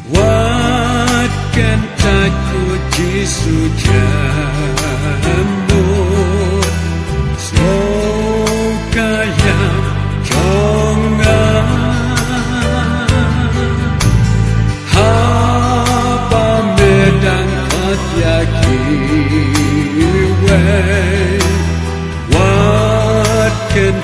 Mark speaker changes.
Speaker 1: What can taku jisu jambut Sokayam jonga Haba medang patyaki way What can